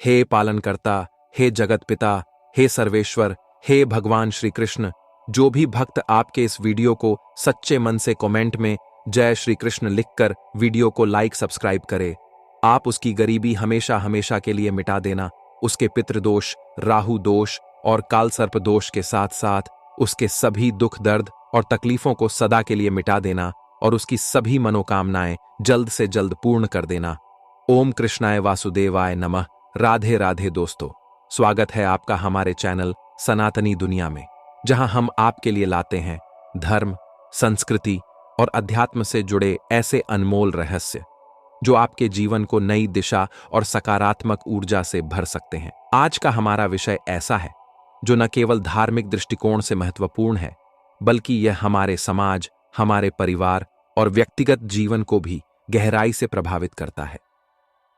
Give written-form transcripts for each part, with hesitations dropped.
हे पालनकर्ता, हे जगत पिता, हे सर्वेश्वर, हे भगवान श्री कृष्ण, जो भी भक्त आपके इस वीडियो को सच्चे मन से कमेंट में जय श्री कृष्ण लिखकर वीडियो को लाइक सब्सक्राइब करे, आप उसकी गरीबी हमेशा हमेशा के लिए मिटा देना, उसके पितृदोष, राहु दोष और कालसर्प दोष के साथ साथ उसके सभी दुख दर्द और तकलीफों को सदा के लिए मिटा देना और उसकी सभी मनोकामनाएं जल्द से जल्द पूर्ण कर देना। ओम कृष्णाय वासुदेवाय नमः। राधे राधे दोस्तों, स्वागत है आपका हमारे चैनल सनातनी दुनिया में, जहां हम आपके लिए लाते हैं धर्म, संस्कृति और अध्यात्म से जुड़े ऐसे अनमोल रहस्य जो आपके जीवन को नई दिशा और सकारात्मक ऊर्जा से भर सकते हैं। आज का हमारा विषय ऐसा है जो न केवल धार्मिक दृष्टिकोण से महत्वपूर्ण है, बल्कि यह हमारे समाज, हमारे परिवार और व्यक्तिगत जीवन को भी गहराई से प्रभावित करता है।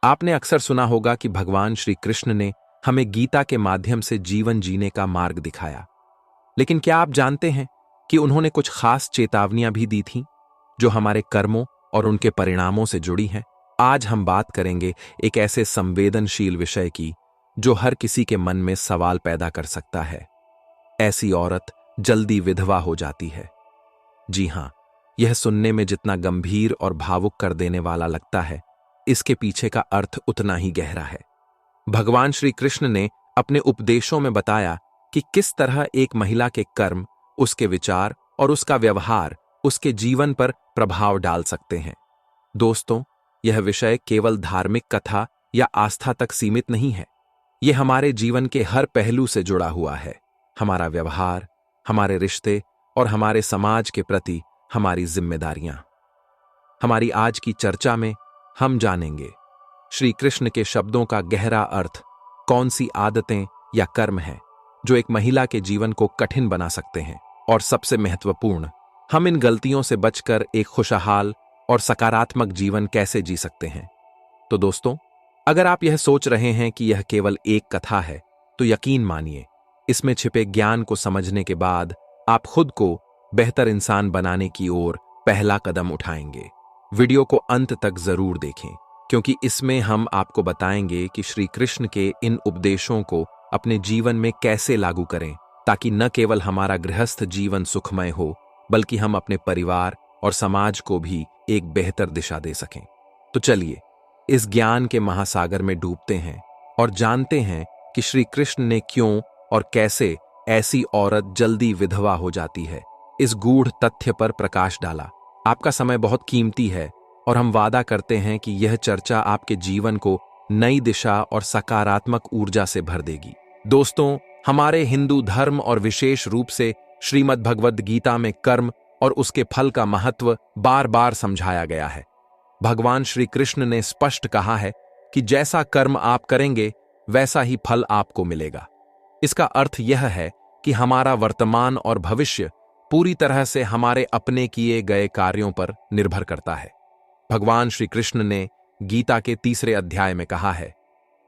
आपने अक्सर सुना होगा कि भगवान श्री कृष्ण ने हमें गीता के माध्यम से जीवन जीने का मार्ग दिखाया, लेकिन क्या आप जानते हैं कि उन्होंने कुछ खास चेतावनियां भी दी थीं जो हमारे कर्मों और उनके परिणामों से जुड़ी हैं। आज हम बात करेंगे एक ऐसे संवेदनशील विषय की जो हर किसी के मन में सवाल पैदा कर सकता है। ऐसी औरत जल्दी विधवा हो जाती है। जी हां, यह सुनने में जितना गंभीर और भावुक कर देने वाला लगता है, इसके पीछे का अर्थ उतना ही गहरा है। भगवान श्री कृष्ण ने अपने उपदेशों में बताया कि किस तरह एक महिला के कर्म, उसके विचार और उसका व्यवहार उसके जीवन पर प्रभाव डाल सकते हैं। दोस्तों, यह विषय केवल धार्मिक कथा या आस्था तक सीमित नहीं है। यह हमारे जीवन के हर पहलू से जुड़ा हुआ है। हमारा व्यवहार, हमारे रिश्ते और हमारे समाज के प्रति हमारी जिम्मेदारियां। हमारी आज की चर्चा में हम जानेंगे श्री कृष्ण के शब्दों का गहरा अर्थ, कौन सी आदतें या कर्म हैं जो एक महिला के जीवन को कठिन बना सकते हैं, और सबसे महत्वपूर्ण, हम इन गलतियों से बचकर एक खुशहाल और सकारात्मक जीवन कैसे जी सकते हैं। तो दोस्तों, अगर आप यह सोच रहे हैं कि यह केवल एक कथा है, तो यकीन मानिए, इसमें छिपे ज्ञान को समझने के बाद आप खुद को बेहतर इंसान बनाने की ओर पहला कदम उठाएंगे। वीडियो को अंत तक जरूर देखें, क्योंकि इसमें हम आपको बताएंगे कि श्री कृष्ण के इन उपदेशों को अपने जीवन में कैसे लागू करें, ताकि न केवल हमारा गृहस्थ जीवन सुखमय हो, बल्कि हम अपने परिवार और समाज को भी एक बेहतर दिशा दे सकें। तो चलिए इस ज्ञान के महासागर में डूबते हैं और जानते हैं कि श्री कृष्ण ने क्यों और कैसे ऐसी औरत जल्दी विधवा हो जाती है, इस गूढ़ तथ्य पर प्रकाश डाला। आपका समय बहुत कीमती है और हम वादा करते हैं कि यह चर्चा आपके जीवन को नई दिशा और सकारात्मक ऊर्जा से भर देगी। दोस्तों, हमारे हिंदू धर्म और विशेष रूप से श्रीमद् भगवद गीता में कर्म और उसके फल का महत्व बार बार समझाया गया है। भगवान श्री कृष्ण ने स्पष्ट कहा है कि जैसा कर्म आप करेंगे वैसा ही फल आपको मिलेगा। इसका अर्थ यह है कि हमारा वर्तमान और भविष्य पूरी तरह से हमारे अपने किए गए कार्यों पर निर्भर करता है। भगवान श्री कृष्ण ने गीता के 3 अध्याय में कहा है,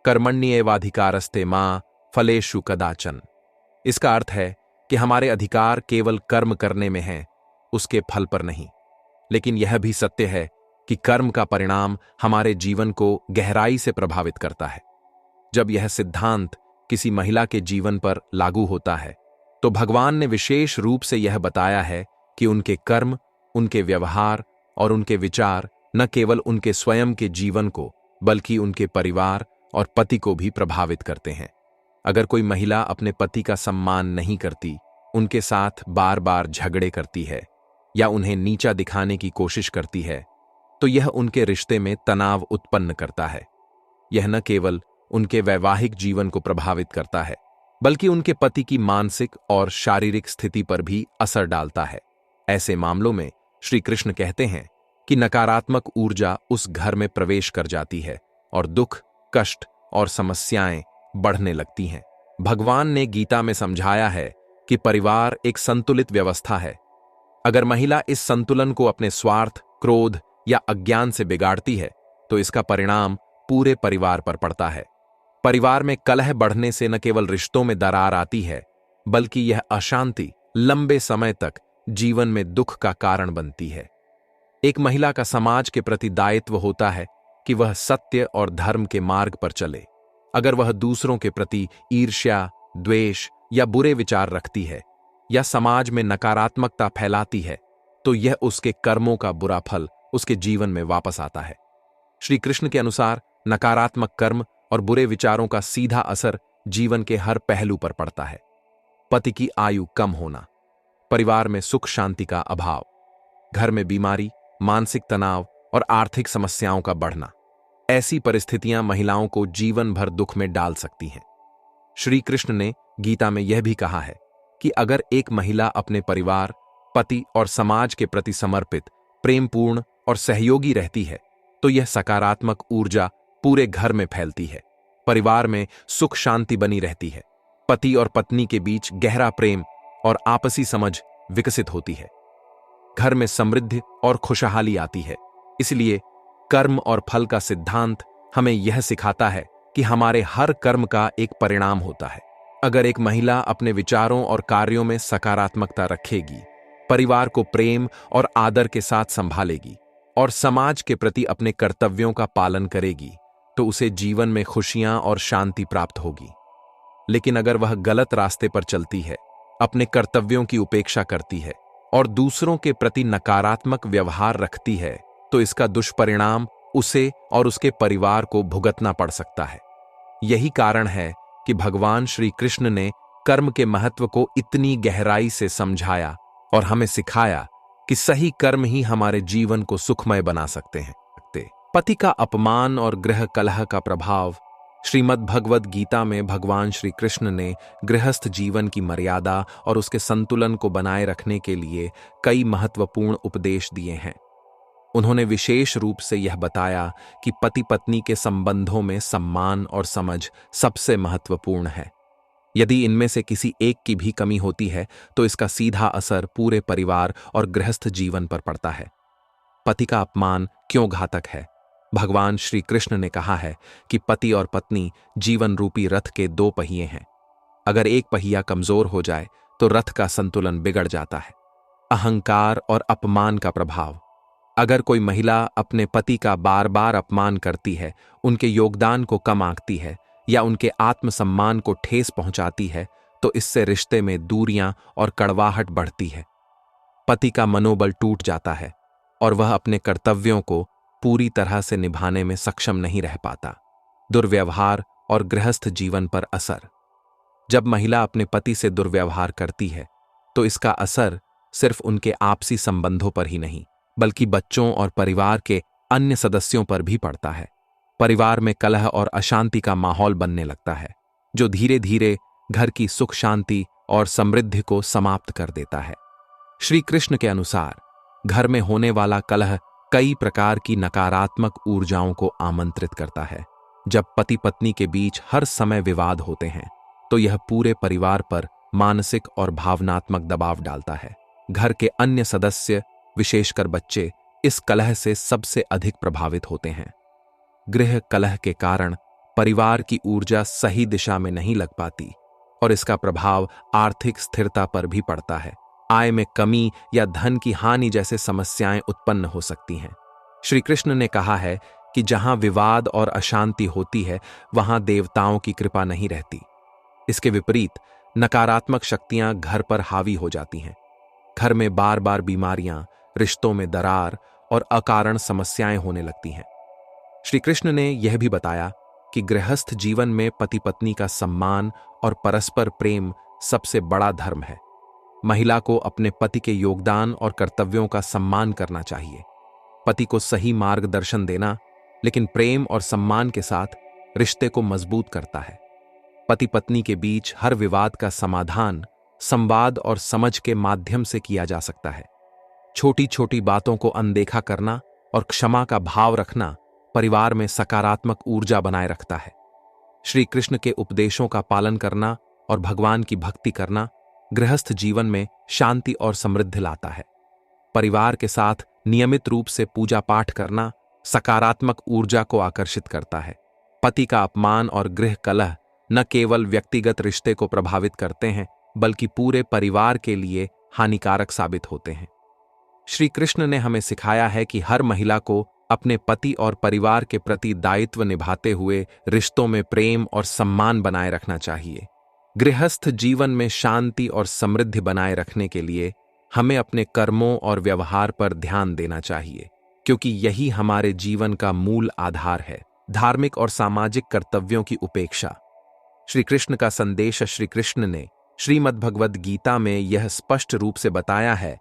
कर्मण्येवाधिकारस्ते मां फलेषु कदाचन। इसका अर्थ है कि हमारे अधिकार केवल कर्म करने में हैं, उसके फल पर नहीं। लेकिन यह भी सत्य है कि कर्म का परिणाम हमारे जीवन को गहराई से प्रभावित करता है। जब यह सिद्धांत किसी महिला के जीवन पर लागू होता है, तो भगवान ने विशेष रूप से यह बताया है कि उनके कर्म, उनके व्यवहार और उनके विचार न केवल उनके स्वयं के जीवन को, बल्कि उनके परिवार और पति को भी प्रभावित करते हैं। अगर कोई महिला अपने पति का सम्मान नहीं करती, उनके साथ बार बार झगड़े करती है या उन्हें नीचा दिखाने की कोशिश करती है, तो यह उनके रिश्ते में तनाव उत्पन्न करता है। यह न केवल उनके वैवाहिक जीवन को प्रभावित करता है, बल्कि उनके पति की मानसिक और शारीरिक स्थिति पर भी असर डालता है। ऐसे मामलों में श्री कृष्ण कहते हैं कि नकारात्मक ऊर्जा उस घर में प्रवेश कर जाती है और दुख, कष्ट और समस्याएं बढ़ने लगती हैं। भगवान ने गीता में समझाया है कि परिवार एक संतुलित व्यवस्था है। अगर महिला इस संतुलन को अपने स्वार्थ, क्रोध या अज्ञान से बिगाड़ती है, तो इसका परिणाम पूरे परिवार पर पड़ता है। परिवार में कलह बढ़ने से न केवल रिश्तों में दरार आती है, बल्कि यह अशांति लंबे समय तक जीवन में दुख का कारण बनती है। एक महिला का समाज के प्रति दायित्व होता है कि वह सत्य और धर्म के मार्ग पर चले। अगर वह दूसरों के प्रति ईर्ष्या, द्वेष या बुरे विचार रखती है या समाज में नकारात्मकता फैलाती है, तो यह उसके कर्मों का बुरा फल उसके जीवन में वापस आता है। श्री कृष्ण के अनुसार नकारात्मक कर्म और बुरे विचारों का सीधा असर जीवन के हर पहलू पर पड़ता है। पति की आयु कम होना, परिवार में सुख शांति का अभाव, घर में बीमारी, मानसिक तनाव और आर्थिक समस्याओं का बढ़ना, ऐसी परिस्थितियां महिलाओं को जीवन भर दुख में डाल सकती हैं। श्री कृष्ण ने गीता में यह भी कहा है कि अगर एक महिला अपने परिवार, पति और समाज के प्रति समर्पित, प्रेमपूर्ण और सहयोगी रहती है, तो यह सकारात्मक ऊर्जा पूरे घर में फैलती है। परिवार में सुख शांति बनी रहती है। पति और पत्नी के बीच गहरा प्रेम और आपसी समझ विकसित होती है। घर में समृद्धि और खुशहाली आती है। इसलिए कर्म और फल का सिद्धांत हमें यह सिखाता है कि हमारे हर कर्म का एक परिणाम होता है। अगर एक महिला अपने विचारों और कार्यों में सकारात्मकता रखेगी, परिवार को प्रेम और आदर के साथ संभालेगी और समाज के प्रति अपने कर्तव्यों का पालन करेगी, तो उसे जीवन में खुशियां और शांति प्राप्त होगी। लेकिन अगर वह गलत रास्ते पर चलती है, अपने कर्तव्यों की उपेक्षा करती है और दूसरों के प्रति नकारात्मक व्यवहार रखती है, तो इसका दुष्परिणाम उसे और उसके परिवार को भुगतना पड़ सकता है। यही कारण है कि भगवान श्री कृष्ण ने कर्म के महत्व को इतनी गहराई से समझाया और हमें सिखाया कि सही कर्म ही हमारे जीवन को सुखमय बना सकते हैं। पति का अपमान और गृह कलह का प्रभाव। श्रीमद् भगवद गीता में भगवान श्री कृष्ण ने गृहस्थ जीवन की मर्यादा और उसके संतुलन को बनाए रखने के लिए कई महत्वपूर्ण उपदेश दिए हैं। उन्होंने विशेष रूप से यह बताया कि पति पत्नी के संबंधों में सम्मान और समझ सबसे महत्वपूर्ण है। यदि इनमें से किसी एक की भी कमी होती है, तो इसका सीधा असर पूरे परिवार और गृहस्थ जीवन पर पड़ता है। पति का अपमान क्यों घातक है? भगवान श्री कृष्ण ने कहा है कि पति और पत्नी जीवन रूपी रथ के दो पहिए हैं। अगर एक पहिया कमजोर हो जाए तो रथ का संतुलन बिगड़ जाता है। अहंकार और अपमान का प्रभाव। अगर कोई महिला अपने पति का बार बार अपमान करती है, उनके योगदान को कम आंकती है या उनके आत्मसम्मान को ठेस पहुंचाती है, तो इससे रिश्ते में दूरियां और कड़वाहट बढ़ती है। पति का मनोबल टूट जाता है और वह अपने कर्तव्यों को पूरी तरह से निभाने में सक्षम नहीं रह पाता। दुर्व्यवहार और गृहस्थ जीवन पर असर। जब महिला अपने पति से दुर्व्यवहार करती है, तो इसका असर सिर्फ उनके आपसी संबंधों पर ही नहीं, बल्कि बच्चों और परिवार के अन्य सदस्यों पर भी पड़ता है। परिवार में कलह और अशांति का माहौल बनने लगता है, जो धीरे धीरे घर की सुख शांति और समृद्धि को समाप्त कर देता है। श्री कृष्ण के अनुसार घर में होने वाला कलह कई प्रकार की नकारात्मक ऊर्जाओं को आमंत्रित करता है। जब पति पत्नी के बीच हर समय विवाद होते हैं, तो यह पूरे परिवार पर मानसिक और भावनात्मक दबाव डालता है। घर के अन्य सदस्य, विशेषकर बच्चे, इस कलह से सबसे अधिक प्रभावित होते हैं। गृह कलह के कारण परिवार की ऊर्जा सही दिशा में नहीं लग पाती और इसका प्रभाव आर्थिक स्थिरता पर भी पड़ता है। आय में कमी या धन की हानि जैसे समस्याएं उत्पन्न हो सकती हैं। श्री कृष्ण ने कहा है कि जहां विवाद और अशांति होती है, वहां देवताओं की कृपा नहीं रहती। इसके विपरीत नकारात्मक शक्तियां घर पर हावी हो जाती हैं। घर में बार बार बीमारियां, रिश्तों में दरार और अकारण समस्याएं होने लगती हैं। श्री कृष्ण ने यह भी बताया कि गृहस्थ जीवन में पति पत्नी का सम्मान और परस्पर प्रेम सबसे बड़ा धर्म है। महिला को अपने पति के योगदान और कर्तव्यों का सम्मान करना चाहिए। पति को सही मार्गदर्शन देना, लेकिन प्रेम और सम्मान के साथ रिश्ते को मजबूत करता है। पति पत्नी के बीच हर विवाद का समाधान संवाद और समझ के माध्यम से किया जा सकता है। छोटी छोटी बातों को अनदेखा करना और क्षमा का भाव रखना परिवार में सकारात्मक ऊर्जा बनाए रखता है। श्री कृष्ण के उपदेशों का पालन करना और भगवान की भक्ति करना गृहस्थ जीवन में शांति और समृद्धि लाता है। परिवार के साथ नियमित रूप से पूजा पाठ करना सकारात्मक ऊर्जा को आकर्षित करता है। पति का अपमान और गृह कलह न केवल व्यक्तिगत रिश्ते को प्रभावित करते हैं, बल्कि पूरे परिवार के लिए हानिकारक साबित होते हैं। श्री कृष्ण ने हमें सिखाया है कि हर महिला को अपने पति और परिवार के प्रति दायित्व निभाते हुए रिश्तों में प्रेम और सम्मान बनाए रखना चाहिए। गृहस्थ जीवन में शांति और समृद्धि बनाए रखने के लिए हमें अपने कर्मों और व्यवहार पर ध्यान देना चाहिए, क्योंकि यही हमारे जीवन का मूल आधार है। धार्मिक और सामाजिक कर्तव्यों की उपेक्षा। श्री कृष्ण का संदेश। श्री कृष्ण ने श्रीमद् भगवद गीता में यह स्पष्ट रूप से बताया है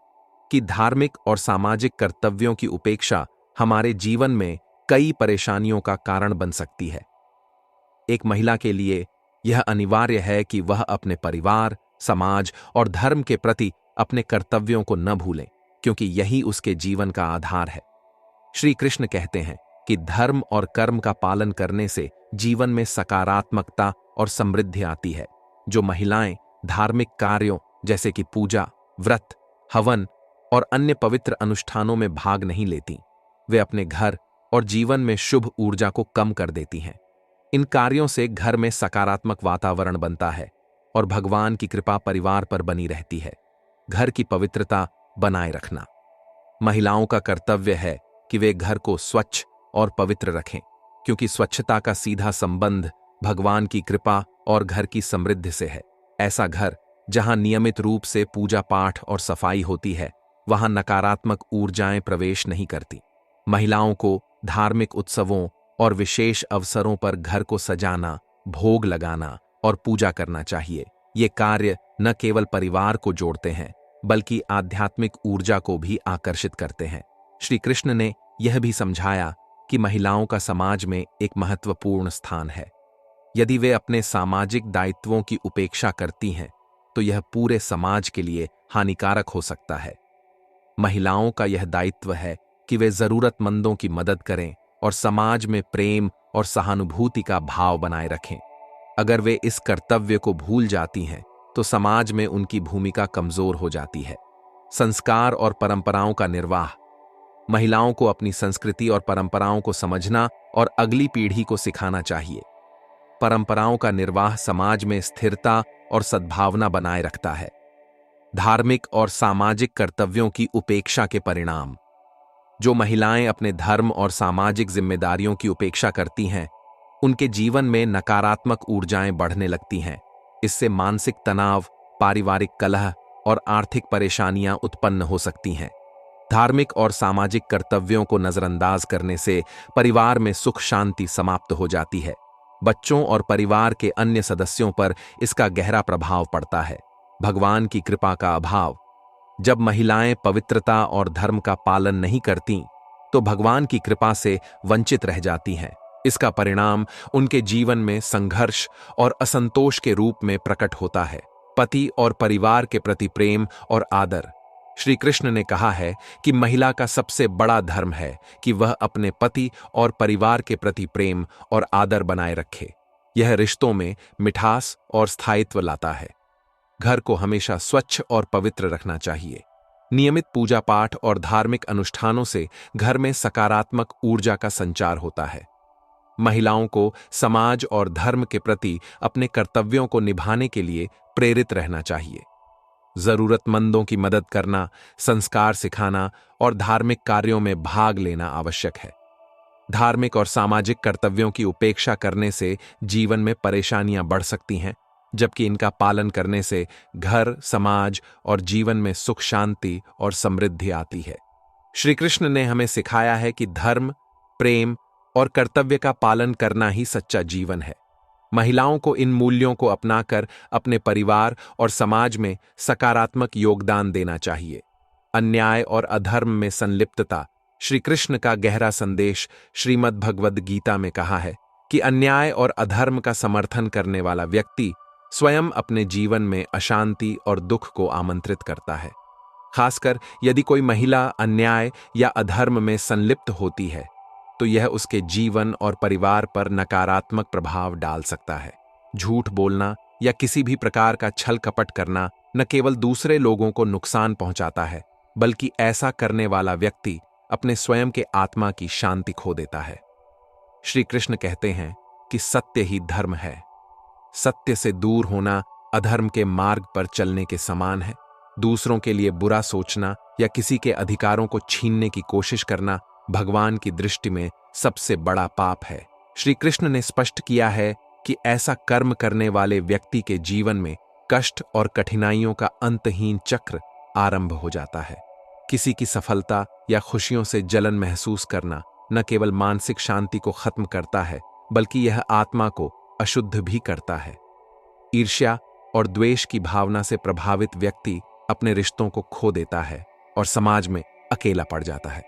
कि धार्मिक और सामाजिक कर्तव्यों की उपेक्षा हमारे जीवन में कई परेशानियों का कारण बन सकती है। एक महिला के लिए यह अनिवार्य है कि वह अपने परिवार, समाज और धर्म के प्रति अपने कर्तव्यों को न भूलें, क्योंकि यही उसके जीवन का आधार है। श्री कृष्ण कहते हैं कि धर्म और कर्म का पालन करने से जीवन में सकारात्मकता और समृद्धि आती है। जो महिलाएं धार्मिक कार्यों जैसे कि पूजा, व्रत, हवन और अन्य पवित्र अनुष्ठानों में भाग नहीं लेती, वे अपने घर और जीवन में शुभ ऊर्जा को कम कर देती हैं। इन कार्यों से घर में सकारात्मक वातावरण बनता है और भगवान की कृपा परिवार पर बनी रहती है। घर की पवित्रता बनाए रखना। महिलाओं का कर्तव्य है कि वे घर को स्वच्छ और पवित्र रखें, क्योंकि स्वच्छता का सीधा संबंध भगवान की कृपा और घर की समृद्धि से है। ऐसा घर जहां नियमित रूप से पूजा पाठ और सफाई होती है, वहां नकारात्मक ऊर्जाएं प्रवेश नहीं करती। महिलाओं को धार्मिक उत्सवों और विशेष अवसरों पर घर को सजाना, भोग लगाना और पूजा करना चाहिए। ये कार्य न केवल परिवार को जोड़ते हैं, बल्कि आध्यात्मिक ऊर्जा को भी आकर्षित करते हैं। श्री कृष्ण ने यह भी समझाया कि महिलाओं का समाज में एक महत्वपूर्ण स्थान है। यदि वे अपने सामाजिक दायित्वों की उपेक्षा करती हैं, तो यह पूरे समाज के लिए हानिकारक हो सकता है। महिलाओं का यह दायित्व है कि वे जरूरतमंदों की मदद करें और समाज में प्रेम और सहानुभूति का भाव बनाए रखें। अगर वे इस कर्तव्य को भूल जाती हैं, तो समाज में उनकी भूमिका कमजोर हो जाती है। संस्कार और परंपराओं का निर्वाह। महिलाओं को अपनी संस्कृति और परंपराओं को समझना और अगली पीढ़ी को सिखाना चाहिए। परंपराओं का निर्वाह समाज में स्थिरता और सद्भावना बनाए रखता है। धार्मिक और सामाजिक कर्तव्यों की उपेक्षा के परिणाम। जो महिलाएं अपने धर्म और सामाजिक जिम्मेदारियों की उपेक्षा करती हैं, उनके जीवन में नकारात्मक ऊर्जाएं बढ़ने लगती हैं। इससे मानसिक तनाव, पारिवारिक कलह और आर्थिक परेशानियां उत्पन्न हो सकती हैं। धार्मिक और सामाजिक कर्तव्यों को नजरअंदाज करने से परिवार में सुख शांति समाप्त हो जाती है। बच्चों और परिवार के अन्य सदस्यों पर इसका गहरा प्रभाव पड़ता है। भगवान की कृपा का अभाव। जब महिलाएं पवित्रता और धर्म का पालन नहीं करती, तो भगवान की कृपा से वंचित रह जाती हैं। इसका परिणाम उनके जीवन में संघर्ष और असंतोष के रूप में प्रकट होता है। पति और परिवार के प्रति प्रेम और आदर। श्री कृष्ण ने कहा है कि महिला का सबसे बड़ा धर्म है कि वह अपने पति और परिवार के प्रति प्रेम और आदर बनाए रखे। यह रिश्तों में मिठास और स्थायित्व लाता है। घर को हमेशा स्वच्छ और पवित्र रखना चाहिए। नियमित पूजा पाठ और धार्मिक अनुष्ठानों से घर में सकारात्मक ऊर्जा का संचार होता है। महिलाओं को समाज और धर्म के प्रति अपने कर्तव्यों को निभाने के लिए प्रेरित रहना चाहिए। जरूरतमंदों की मदद करना, संस्कार सिखाना और धार्मिक कार्यों में भाग लेना आवश्यक है। धार्मिक और सामाजिक कर्तव्यों की उपेक्षा करने से जीवन में परेशानियां बढ़ सकती हैं, जबकि इनका पालन करने से घर, समाज और जीवन में सुख शांति और समृद्धि आती है। श्री कृष्ण ने हमें सिखाया है कि धर्म, प्रेम और कर्तव्य का पालन करना ही सच्चा जीवन है। महिलाओं को इन मूल्यों को अपनाकर अपने परिवार और समाज में सकारात्मक योगदान देना चाहिए। अन्याय और अधर्म में संलिप्तता। श्री कृष्ण का गहरा संदेश श्रीमद् भगवद गीता में कहा है कि अन्याय और अधर्म का समर्थन करने वाला व्यक्ति स्वयं अपने जीवन में अशांति और दुख को आमंत्रित करता है। खासकर यदि कोई महिला अन्याय या अधर्म में संलिप्त होती है, तो यह उसके जीवन और परिवार पर नकारात्मक प्रभाव डाल सकता है। झूठ बोलना या किसी भी प्रकार का छल कपट करना न केवल दूसरे लोगों को नुकसान पहुंचाता है, बल्कि ऐसा करने वाला व्यक्ति अपने स्वयं के आत्मा की शांति खो देता है। श्री कृष्ण कहते हैं कि सत्य ही धर्म है। सत्य से दूर होना अधर्म के मार्ग पर चलने के समान है। दूसरों के लिए बुरा सोचना या किसी के अधिकारों को छीनने की कोशिश करना भगवान की दृष्टि में सबसे बड़ा पाप है। श्री कृष्ण ने स्पष्ट किया है कि ऐसा कर्म करने वाले व्यक्ति के जीवन में कष्ट और कठिनाइयों का अंतहीन चक्र आरंभ हो जाता है। किसी की सफलता या खुशियों से जलन महसूस करना न केवल मानसिक शांति को खत्म करता है, बल्कि यह आत्मा को अशुद्ध भी करता है। ईर्ष्या और द्वेष की भावना से प्रभावित व्यक्ति अपने रिश्तों को खो देता है और समाज में अकेला पड़ जाता है।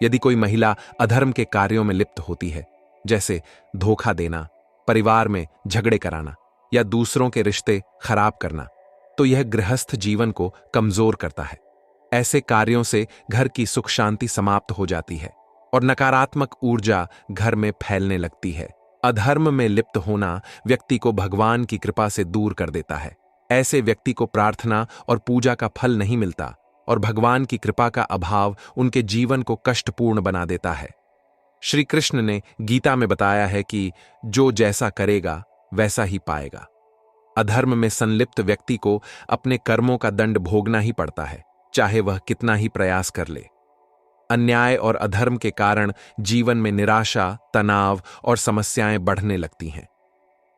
यदि कोई महिला अधर्म के कार्यों में लिप्त होती है, जैसे धोखा देना, परिवार में झगड़े कराना या दूसरों के रिश्ते खराब करना, तो यह गृहस्थ जीवन को कमजोर करता है। ऐसे कार्यों से घर की सुख शांति समाप्त हो जाती है और नकारात्मक ऊर्जा घर में फैलने लगती है। अधर्म में लिप्त होना व्यक्ति को भगवान की कृपा से दूर कर देता है। ऐसे व्यक्ति को प्रार्थना और पूजा का फल नहीं मिलता और भगवान की कृपा का अभाव उनके जीवन को कष्टपूर्ण बना देता है। श्री कृष्ण ने गीता में बताया है कि जो जैसा करेगा वैसा ही पाएगा। अधर्म में संलिप्त व्यक्ति को अपने कर्मों का दंड भोगना ही पड़ता है, चाहे वह कितना ही प्रयास कर ले। अन्याय और अधर्म के कारण जीवन में निराशा, तनाव और समस्याएं बढ़ने लगती हैं।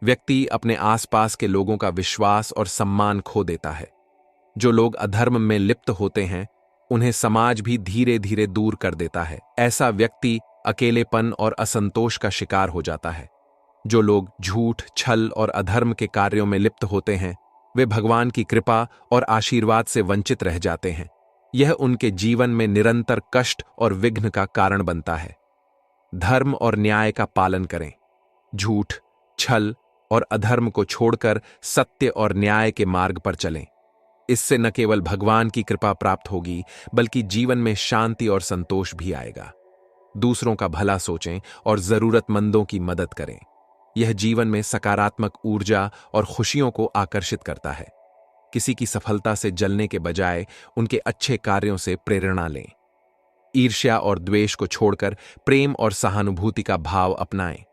व्यक्ति अपने आसपास के लोगों का विश्वास और सम्मान खो देता है। जो लोग अधर्म में लिप्त होते हैं, उन्हें समाज भी धीरे धीरे दूर कर देता है। ऐसा व्यक्ति अकेलेपन और असंतोष का शिकार हो जाता है। जो लोग झूठ, छल और अधर्म के कार्यों में लिप्त होते हैं, वे भगवान की कृपा और आशीर्वाद से वंचित रह जाते हैं। यह उनके जीवन में निरंतर कष्ट और विघ्न का कारण बनता है। धर्म और न्याय का पालन करें। झूठ, छल और अधर्म को छोड़कर सत्य और न्याय के मार्ग पर चलें। इससे न केवल भगवान की कृपा प्राप्त होगी, बल्कि जीवन में शांति और संतोष भी आएगा। दूसरों का भला सोचें और जरूरतमंदों की मदद करें। यह जीवन में सकारात्मक ऊर्जा और खुशियों को आकर्षित करता है। किसी की सफलता से जलने के बजाय उनके अच्छे कार्यों से प्रेरणा लें। ईर्ष्या और द्वेष को छोड़कर प्रेम और सहानुभूति का भाव अपनाएं।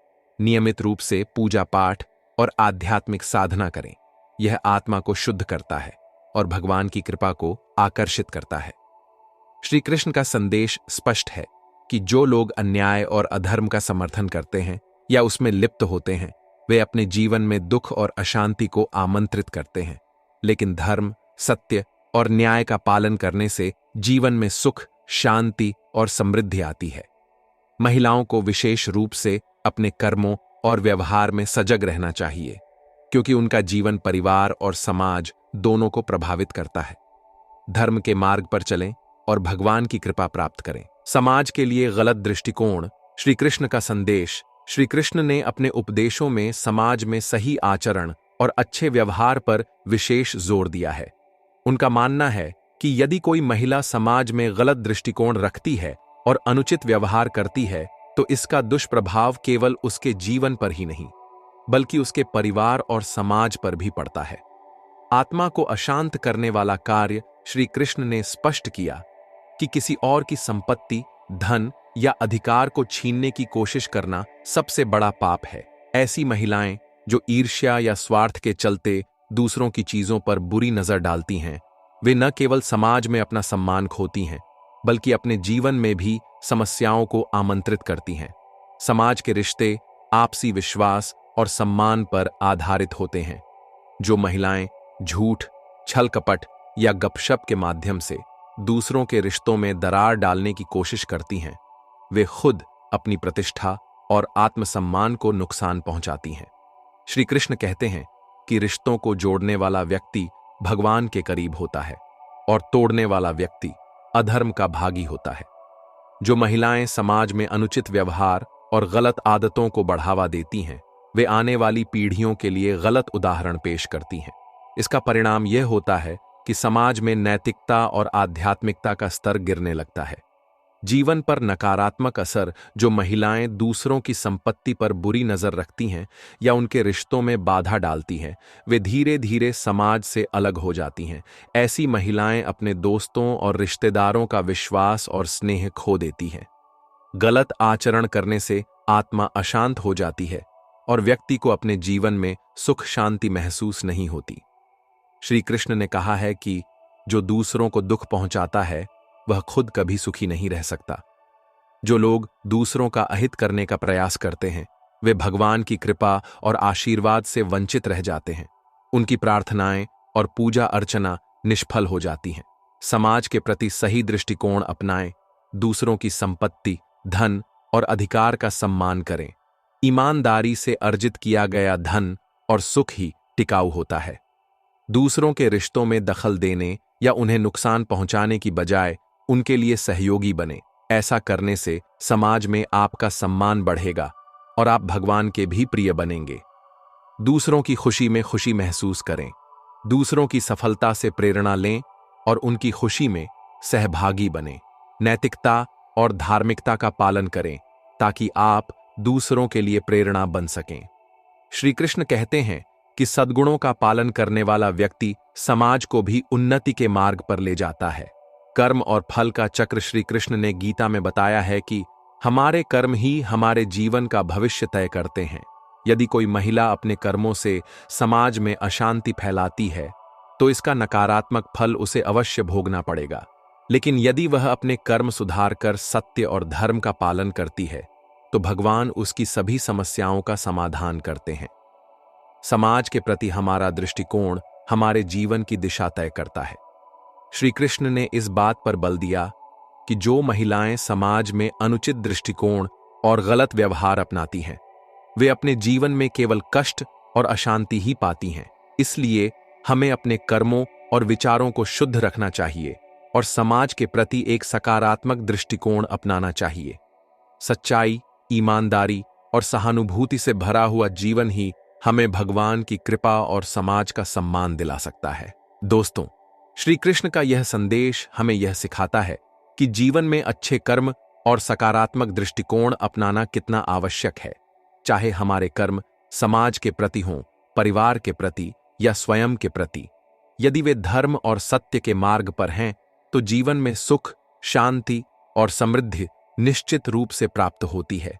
नियमित रूप से पूजा पाठ और आध्यात्मिक साधना करें। यह आत्मा को शुद्ध करता है और भगवान की कृपा को आकर्षित करता है। श्री कृष्ण का संदेश स्पष्ट है कि जो लोग अन्याय और अधर्म का समर्थन करते हैं या उसमें लिप्त होते हैं, वे अपने जीवन में दुख और अशांति को आमंत्रित करते हैं। लेकिन धर्म, सत्य और न्याय का पालन करने से जीवन में सुख, शांति और समृद्धि आती है। महिलाओं को विशेष रूप से अपने कर्मों और व्यवहार में सजग रहना चाहिए, क्योंकि उनका जीवन परिवार और समाज दोनों को प्रभावित करता है। धर्म के मार्ग पर चलें और भगवान की कृपा प्राप्त करें। समाज के लिए गलत दृष्टिकोण। श्री कृष्ण का संदेश। श्री कृष्ण ने अपने उपदेशों में समाज में सही आचरण और अच्छे व्यवहार पर विशेष जोर दिया है। उनका मानना है कि यदि कोई महिला समाज में गलत दृष्टिकोण रखती है और अनुचित व्यवहार करती है, तो इसका दुष्प्रभाव केवल उसके जीवन पर ही नहीं, बल्कि उसके परिवार और समाज पर भी पड़ता है। आत्मा को अशांत करने वाला कार्य श्री कृष्ण ने स्पष्ट किया कि किसी और की संपत्ति, धन या अधिकार को छीनने की कोशिश करना सबसे बड़ा पाप है। ऐसी महिलाएं जो ईर्ष्या या स्वार्थ के चलते दूसरों की चीजों पर बुरी नजर डालती हैं, वे न केवल समाज में अपना सम्मान खोती हैं, बल्कि अपने जीवन में भी समस्याओं को आमंत्रित करती हैं। समाज के रिश्ते आपसी विश्वास और सम्मान पर आधारित होते हैं। जो महिलाएं झूठ, छल कपट या गपशप के माध्यम से दूसरों के रिश्तों में दरार डालने की कोशिश करती हैं, वे खुद अपनी प्रतिष्ठा और आत्मसम्मान को नुकसान पहुंचाती हैं। श्री कृष्ण कहते हैं कि रिश्तों को जोड़ने वाला व्यक्ति भगवान के करीब होता है और तोड़ने वाला व्यक्ति अधर्म का भागी होता है। जो महिलाएं समाज में अनुचित व्यवहार और गलत आदतों को बढ़ावा देती हैं, वे आने वाली पीढ़ियों के लिए गलत उदाहरण पेश करती हैं। इसका परिणाम यह होता है कि समाज में नैतिकता और आध्यात्मिकता का स्तर गिरने लगता है। जीवन पर नकारात्मक असर। जो महिलाएं दूसरों की संपत्ति पर बुरी नजर रखती हैं या उनके रिश्तों में बाधा डालती हैं, वे धीरे धीरे समाज से अलग हो जाती हैं। ऐसी महिलाएं अपने दोस्तों और रिश्तेदारों का विश्वास और स्नेह खो देती हैं। गलत आचरण करने से आत्मा अशांत हो जाती है और व्यक्ति को अपने जीवन में सुख शांति महसूस नहीं होती। श्री कृष्ण ने कहा है कि जो दूसरों को दुख पहुंचाता है, वह खुद कभी सुखी नहीं रह सकता। जो लोग दूसरों का अहित करने का प्रयास करते हैं वे भगवान की कृपा और आशीर्वाद से वंचित रह जाते हैं। उनकी प्रार्थनाएं और पूजा अर्चना निष्फल हो जाती हैं। समाज के प्रति सही दृष्टिकोण अपनाएं, दूसरों की संपत्ति, धन और अधिकार का सम्मान करें। ईमानदारी से अर्जित किया गया धन और सुख ही टिकाऊ होता है। दूसरों के रिश्तों में दखल देने या उन्हें नुकसान पहुंचाने की बजाय उनके लिए सहयोगी बने। ऐसा करने से समाज में आपका सम्मान बढ़ेगा और आप भगवान के भी प्रिय बनेंगे। दूसरों की खुशी में खुशी महसूस करें, दूसरों की सफलता से प्रेरणा लें और उनकी खुशी में सहभागी बनें। नैतिकता और धार्मिकता का पालन करें ताकि आप दूसरों के लिए प्रेरणा बन सकें। श्री कृष्ण कहते हैं कि सद्गुणों का पालन करने वाला व्यक्ति समाज को भी उन्नति के मार्ग पर ले जाता है। कर्म और फल का चक्र श्री कृष्ण ने गीता में बताया है कि हमारे कर्म ही हमारे जीवन का भविष्य तय करते हैं। यदि कोई महिला अपने कर्मों से समाज में अशांति फैलाती है तो इसका नकारात्मक फल उसे अवश्य भोगना पड़ेगा। लेकिन यदि वह अपने कर्म सुधार कर सत्य और धर्म का पालन करती है तो भगवान उसकी सभी समस्याओं का समाधान करते हैं। समाज के प्रति हमारा दृष्टिकोण हमारे जीवन की दिशा तय करता है। श्री कृष्ण ने इस बात पर बल दिया कि जो महिलाएं समाज में अनुचित दृष्टिकोण और गलत व्यवहार अपनाती हैं वे अपने जीवन में केवल कष्ट और अशांति ही पाती हैं। इसलिए हमें अपने कर्मों और विचारों को शुद्ध रखना चाहिए और समाज के प्रति एक सकारात्मक दृष्टिकोण अपनाना चाहिए। सच्चाई, ईमानदारी और सहानुभूति से भरा हुआ जीवन ही हमें भगवान की कृपा और समाज का सम्मान दिला सकता है। दोस्तों, श्री कृष्ण का यह संदेश हमें यह सिखाता है कि जीवन में अच्छे कर्म और सकारात्मक दृष्टिकोण अपनाना कितना आवश्यक है। चाहे हमारे कर्म समाज के प्रति हों, परिवार के प्रति या स्वयं के प्रति, यदि वे धर्म और सत्य के मार्ग पर हैं तो जीवन में सुख, शांति और समृद्धि निश्चित रूप से प्राप्त होती है।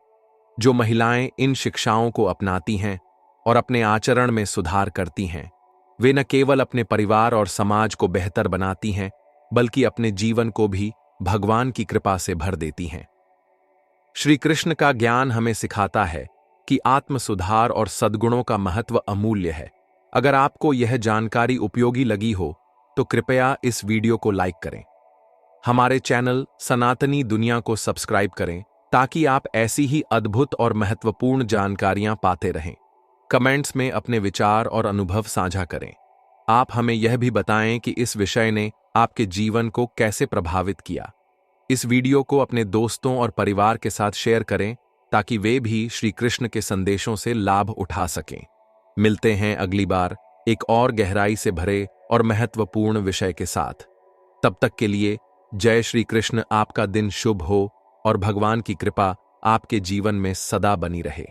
जो महिलाएं इन शिक्षाओं को अपनाती हैं और अपने आचरण में सुधार करती हैं वे न केवल अपने परिवार और समाज को बेहतर बनाती हैं बल्कि अपने जीवन को भी भगवान की कृपा से भर देती हैं। श्री कृष्ण का ज्ञान हमें सिखाता है कि आत्म सुधार और सद्गुणों का महत्व अमूल्य है। अगर आपको यह जानकारी उपयोगी लगी हो तो कृपया इस वीडियो को लाइक करें। हमारे चैनल सनातनी दुनिया को सब्सक्राइब करें ताकि आप ऐसी ही अद्भुत और महत्वपूर्ण जानकारियां पाते रहें। कमेंट्स में अपने विचार और अनुभव साझा करें। आप हमें यह भी बताएं कि इस विषय ने आपके जीवन को कैसे प्रभावित किया। इस वीडियो को अपने दोस्तों और परिवार के साथ शेयर करें ताकि वे भी श्री कृष्ण के संदेशों से लाभ उठा सकें। मिलते हैं अगली बार एक और गहराई से भरे और महत्वपूर्ण विषय के साथ। तब तक के लिए जय श्री कृष्ण। आपका दिन शुभ हो और भगवान की कृपा आपके जीवन में सदा बनी रहे।